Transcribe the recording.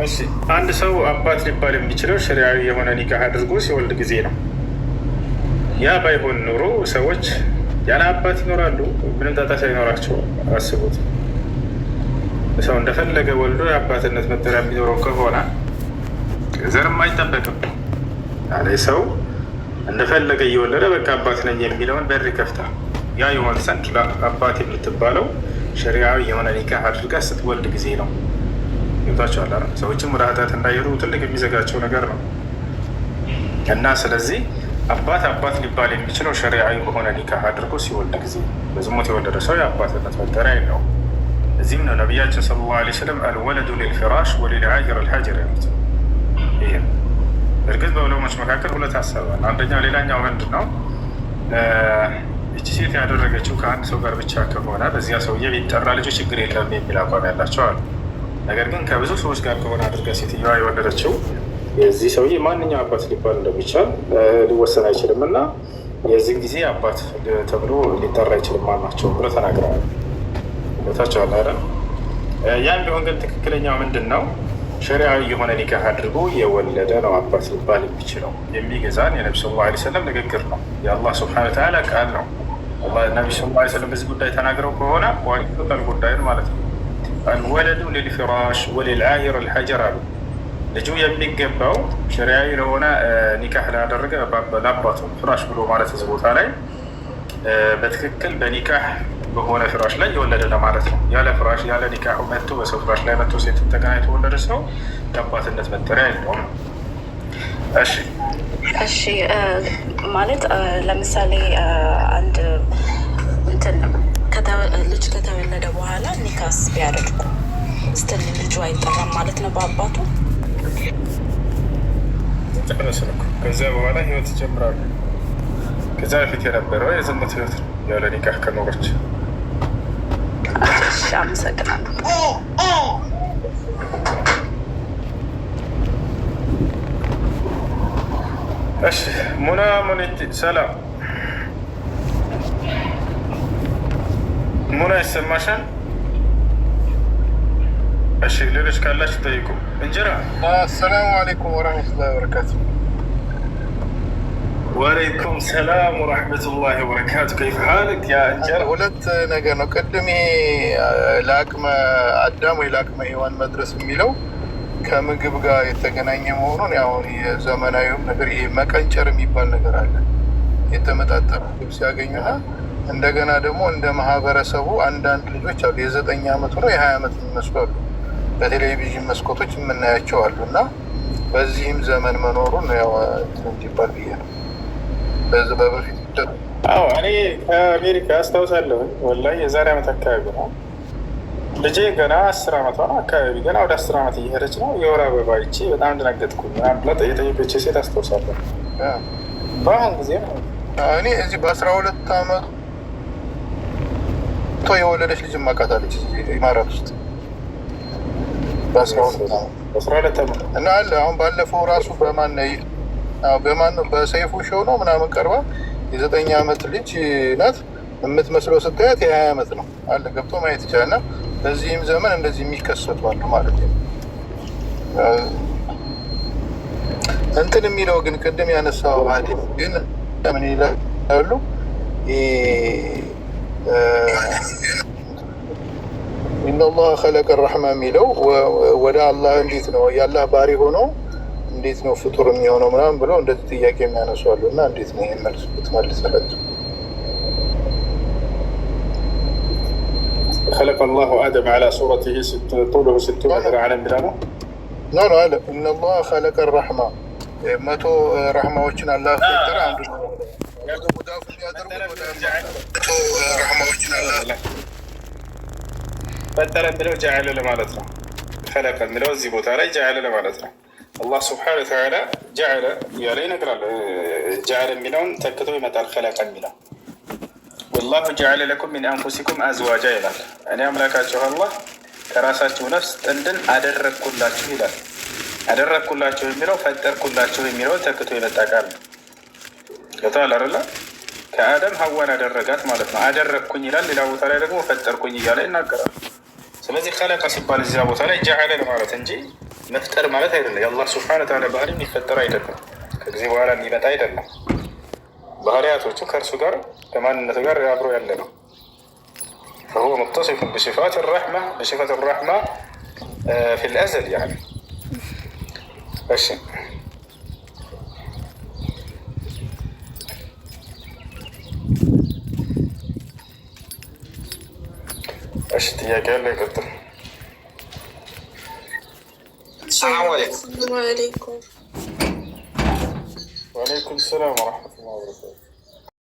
እሺ አንድ ሰው አባት ሊባል የሚችለው ሸሪዓዊ የሆነ ኒካህ አድርጎ ሲወልድ ጊዜ ነው። ያ ባይሆን ኖሮ ሰዎች ያለ አባት ይኖራሉ፣ ምንም ጣጣ ሳይኖራቸው። አስቡት፣ ሰው እንደፈለገ ወልዶ የአባትነት መጠሪያ የሚኖረው ከሆነ ዘርም አይጠበቅም። ያለ ሰው እንደፈለገ እየወለደ በቃ አባት ነኝ የሚለውን በር ይከፍታል። ያ የሆን ዘንድ አባት የምትባለው ሸሪዓዊ የሆነ ኒካህ አድርጋ ስትወልድ ጊዜ ነው። ይወጣቸዋል። ሰዎችም ወደ ኃጢአት እንዳይሄዱ ትልቅ የሚዘጋቸው ነገር ነው እና ስለዚህ አባት ሊባል የሚችለው ሸሪዓዊ በሆነ ኒካህ አድርጎ ሲወልድ ጊዜ። በዝሙት የወለደ ሰው የአባትነት መጠሪያ የለውም። እዚህም ነው ነቢያችን ሰለላሁ ዐለይሂ ወሰለም አልወለዱ ሊልፊራሽ ወሊልዓሂር አልሐጀር ያሉት። ይህም እርግጥ በዑለሞች መካከል ሁለት ሀሳብ አለ። አንደኛው ሌላኛው ምንድን ነው? እቺ ሴት ያደረገችው ከአንድ ሰው ጋር ብቻ ከሆነ በዚያ ሰውዬ ቢጠራ ልጁ ችግር የለም የሚል አቋም ያላቸው አሉ። ነገር ግን ከብዙ ሰዎች ጋር ከሆነ አድርጋ ሴትዮዋ የወለደችው የዚህ ሰውዬ ማንኛው አባት ሊባል እንደሚቻል ሊወሰን አይችልም እና የዚህን ጊዜ አባት ተብሎ ሊጠራ አይችልም ማናቸው ብሎ ተናግረዋል። ቦታቸዋል አይደል? ያም ቢሆን ግን ትክክለኛው ምንድን ነው? ሸሪዓዊ የሆነ ኒካህ አድርጎ የወለደ ነው አባት ሊባል የሚችለው። የሚገዛን የነቢ ሰለላሁ ዐለይሂ ወሰለም ንግግር ነው፣ የአላህ ሱብሓነሁ ወተዓላ ቃል ነው። ነቢ ሰለላሁ ዐለይሂ ወሰለም በዚህ ጉዳይ ተናግረው ከሆነ ዋል ጉዳይን ማለት ነው። አልወለዱ ሊልፊራሽ ወሊልዓሂር አልሐጀር አሉ። ልጁ የሚገባው ሸሪዓዊ ለሆነ ኒካህ ላደረገ ለአባቱ ፍራሽ ብሎ ማለት እዚህ ቦታ ላይ በትክክል በኒካህ በሆነ ፍራሽ ላይ የወለደ ለማለት ነው። ያለ ፍራሽ ያለ ኒካሁ መጥቶ በሰው ፍራሽ ላይ መጥቶ ሴትን ተገናኝቶ የወለደ ሰው የአባትነት መጠሪያ የለውም። እሺ ማለት ለምሳሌ አንድ እንትን ልጅ ከተወለደ በኋላ ኒካስ ቢያደርጉ ስትል ልጁ አይጠራም ማለት ነው በአባቱ? ጨረስን እኮ። ከዚያ በኋላ ህይወት ይጀምራሉ። ከዚያ በፊት የነበረው የዝሙት ህይወት ነው ያለ ኒካህ ከኖረች። አመሰግናለሁ። እሺ ሙና ሙኒቲ ሰላም ሙና ይሰማሻል? እሺ ሌሎች ካላችሁ ጠይቁ። እንጀራ አሰላሙ አለይኩም ወረህመቱላሂ ወበረካቱ። ወአለይኩም ሰላም ወረህመቱላሂ ወበረካቱ። ከይፍ ሐልክ ያ እንጀራ? ሁለት ነገር ነው። ቅድም ለአቅመ አዳም ወይ ለአቅመ ሔዋን መድረስ የሚለው ከምግብ ጋር የተገናኘ መሆኑን አሁን የዘመናዊም ነገር ይሄ መቀንጨር የሚባል ነገር አለ። የተመጣጠነ ምግብ ሲያገኙና እንደገና ደግሞ እንደ ማህበረሰቡ አንዳንድ ልጆች አሉ የ9 ዓመት ነው የ20 ዓመት የሚመስሉ አሉ። በቴሌቪዥን መስኮቶች የምናያቸው አሉ እና በዚህም ዘመን መኖሩን ያው እንዲባል ብዬ ነው። በበፊት እኔ ከአሜሪካ አስታውሳለሁ። ወላሂ የዛሬ ዓመት አካባቢ ነው ልጄ ገና 10 ዓመቷ ነው አካባቢ ገና ወደ 10 ዓመት እየሄደች ነው። የወር አበባ ይቺ በጣም እንደነገጥኩ ብላ የጠየቀች ሴት አስታውሳለሁ። በአሁን ጊዜ ነው እኔ እዚህ በ12 ዓመት የወለደች ልጅ ማቃታለች ኢማራት ውስጥ በ12 ዓመት እና አለ አሁን ባለፈው ራሱ በማን ነው በሰይፉ ሾው ነው ምናምን ቀርባ የ9 ዓመት ልጅ ናት የምትመስለው ስታያት የ20 ዓመት ነው አለ ገብቶ ማየት ይቻላል። እና በዚህም ዘመን እንደዚህ የሚከሰቱ አሉ ማለት ነው። እንትን የሚለው ግን ቅድም ያነሳው ሀዲስ ግን ምን ይላሉ? ኢነላህ ኸለቀ ረሕማ የሚለው ወደ አላህ እንዴት ነው የአላህ ባሪ ሆኖ እንዴት ነው ፍጡር የሚሆነው ምናምን ብለው እንደዚህ ጥያቄ የሚያነሱ አሉ። እና እንዴት ነው ይህን መልስ ብትመልስላቸው? خلق الله آدم على صورته طوله 60 ذراعا بلاغه ኖ አለ ኢነላህ ኸለቀ ረሕማ 100 ረሕማዎችን አላህ ፈጠረ። አንዱ ሙዳፍ ያደርጉ ረሕማዎችን አላህ ፈጠረ የሚለው ጀዐለ ለማለት ነው። ኸለቀ የሚለው እዚህ ቦታ ላይ ጀዐለ ለማለት ነው። አላህ ስብሓነሁ ወተዓላ ጀዐለ እያለ ይነግራል። ጀዐለ የሚለውን ተክቶ ይመጣል ኸለቀ የሚለው። ወላሁ ጀዐለ ለኩም ሚን አንፉሲኩም አዝዋጃ ይላል። እኔ አምላካችሁ አላህ ከራሳችሁ ነፍስ ጥንድን አደረግኩላችሁ ይላል። አደረግኩላችሁ የሚለው ፈጠርኩላችሁ የሚለው ተክቶ የመጣ ቃል ነው። ገብቶሃል አይደለ? ከአደም ሀዋን አደረጋት ማለት ነው። አደረግኩኝ ይላል። ሌላ ቦታ ላይ ደግሞ ፈጠርኩኝ እያለ ይናገራል። ስለዚህ ኸለቀ ሲባል እዚያ ቦታ ላይ ጀዐለ ለማለት እንጂ መፍጠር ማለት አይደለም። የአላህ ስብሐነ ወተዓላ ባህሪ የሚፈጠር አይደለም፣ ከጊዜ በኋላ የሚመጣ አይደለም። ባህሪያቶቹ ከእርሱ ጋር ከማንነቱ ጋር አብሮ ያለ ነው። فهو متصف بصفات الرحمة بصفة الرحمة في الأزل يعني. እሺ ጥያቄ ያለ ይቀጥል። ሰላም አለይኩም። ወአለይኩም ሰላም ወረሕመቱላሂ ወበረካቱህ።